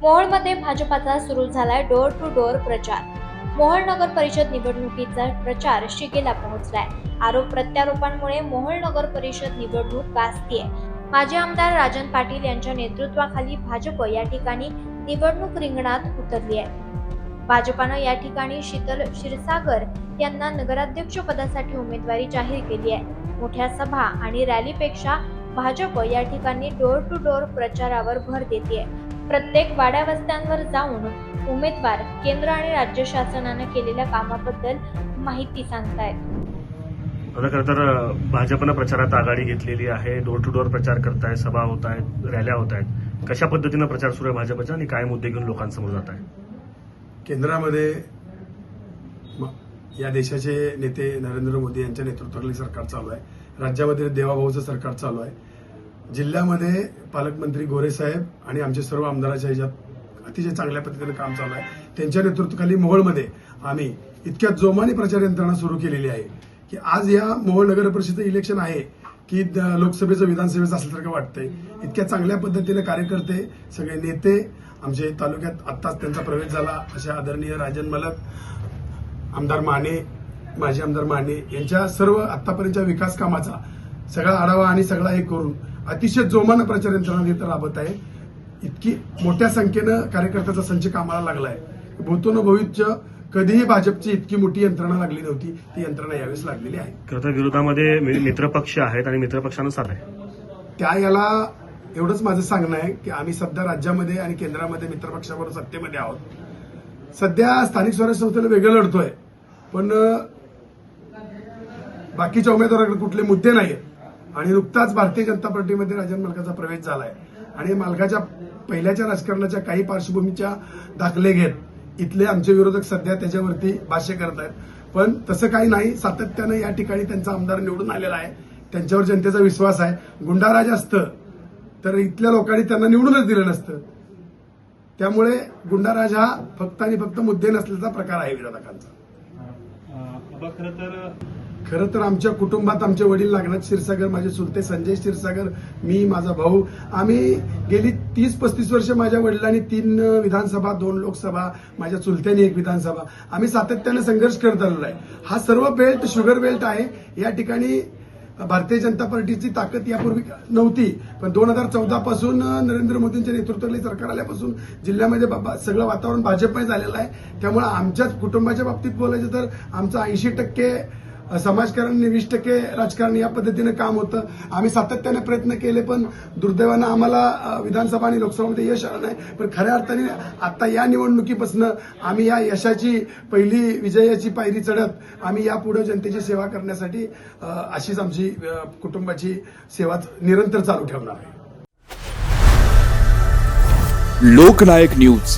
मोहोळमध्ये भाजपाचा सुरू झालाय डोर टू डोर प्रचार। मोहोळ नगर परिषद निवडणुकीचा प्रचार शिगेला पोहोचलाय। आरोप प्रत्यारोपांमुळे मोहोळ नगर परिषद निवडणूक गाजतीये। माजी आमदार राजन पाटील यांच्या नेतृत्वाखाली भाजप या ठिकाणी निवडणूक रिंगणात उतरली आहे। भाजपानं या ठिकाणी शीतल क्षीरसागर यांना नगराध्यक्ष पदासाठी उमेदवारी जाहीर केली आहे। मोठ्या सभा आणि रॅलीपेक्षा भाजप या ठिकाणी डोर टू डोर प्रचारावर भर देते। प्रत्येक वाड्या वस्त्यांवर जाऊन उमेदवार केंद्र आणि राज्य शासनाने केलेल्या कामाबद्दल माहिती सांगतायत। आता खरं तर भाजपनं प्रचारात आघाडी घेतलेली आहे। डोर टू डोर प्रचार करताय, सभा होत आहेत, रॅल्या होत आहेत। कशा पद्धतीनं प्रचार सुरू आहे भाजपचा आणि काय मुद्दे घेऊन लोकांसमोर जात आहे? केंद्रामध्ये या देशाचे नेते नरेंद्र मोदी यांच्या नेतृत्वाखाली सरकार चालू आहे। राज्यामध्ये देवाभाऊचं सरकार चालू आहे। जिल्ह्यामध्ये पालकमंत्री गोरे साहेब आणि आमचे सर्व आमदाराच्या ह्याच्यात अतिशय चांगल्या पद्धतीने काम चालू आहे। त्यांच्या नेतृत्वाखाली मोहोळमध्ये आम्ही इतक्या जोमाने प्रचार यंत्रणा सुरू केलेली आहे की आज या मोहोळ नगर परिषद इलेक्शन आहे की लोकसभेचं विधानसभेचं असल्यासारखं वाटतंय। इतक्या चांगल्या पद्धतीने कार्यकर्ते, सगळे नेते आमचे तालुक्यात आत्ताच त्यांचा प्रवेश झाला अशा आदरणीय राजन मलक, आमदार माने, माजी आमदार माने यांच्या सर्व आतापर्यंतच्या विकास कामाचा सगळा आढावा आणि सगळा हे करून अतिशय जोमानं प्रचार यंत्रणा इथं राबत आहे। इतकी मोठ्या संख्येनं कार्यकर्त्याचा संच कामाला लागलाय। भूतोन भविष्य कधीही भाजपची इतकी मोठी यंत्रणा लागली नव्हती, ती यंत्रणा यावेळेस लागलेली आहे। खरं तर विरोधामध्ये मित्रपक्ष आहेत आणि मित्रपक्षानं साथ आहे। त्या याला एवढंच माझं सांगणं आहे की आम्ही सध्या राज्यामध्ये आणि केंद्रामध्ये मित्रपक्षाबरोबर सत्तेमध्ये आहोत। सध्या स्थानिक स्वराज्य संस्थेला वेगळं लढतोय, पण बाकीच्या उमेदवारांकडे कुठले मुद्दे नाहीत आणि नुकताच भारतीय जनता पार्टीमध्ये राजन मालकाचा प्रवेश झालाय आणि मालकाच्या पहिल्याच्या राजकारणाच्या काही पार्श्वभूमीच्या दाखले घेत इथले आमचे विरोधक सध्या त्याच्यावरती भाष्य करत आहेत। पण तसं काही नाही, सातत्यानं या ठिकाणी त्यांचा आमदार निवडून आलेला आहे, त्यांच्यावर जनतेचा विश्वास आहे। गुंडाराज असतं तर इथल्या लोकांनी त्यांना निवडूनच दिलं नसतं। त्यामुळे गुंडाराज हा फक्त आणि फक्त मुद्दे नसल्याचा प्रकार आहे विरोधकांचा। खरं तर आमच्या कुटुंबात आमचे वडील नागनाथ क्षीरसागर, माझे चुलते संजय क्षीरसागर, मी, माझा भाऊ, आम्ही गेली 30-35 वर्ष माझ्या वडिलांनी 3 विधानसभा, 2 लोकसभा, माझ्या चुलत्याने 1 विधानसभा, आम्ही सातत्याने संघर्ष करत आलेलो आहे। हा सर्व बेल्ट शुगर बेल्ट आहे। या ठिकाणी भारतीय जनता पार्टीची ताकद यापूर्वी नव्हती, पण 2014 पासून नरेंद्र मोदींच्या नेतृत्वाखाली सरकार आल्यापासून जिल्ह्यामध्ये सगळं वातावरण भाजपमय झालेलं आहे। त्यामुळे आमच्याच कुटुंबाच्या बाबतीत बोलायचं तर आमचं 80% समाजकारण आणि 20% राजकारण या पद्धतीनं काम होतं। आम्ही सातत्याने प्रयत्न केले, पण दुर्दैवानं आम्हाला विधानसभा आणि लोकसभामध्ये यश आलं नाही। पण खऱ्या अर्थाने आता या निवडणुकीपासून आम्ही या यशाची पहिली विजयाची पायरी चढत आम्ही यापुढे जनतेची सेवा करण्यासाठी अशीच आमची कुटुंबाची सेवा निरंतर चालू ठेवणार आहे। लोकनायक न्यूज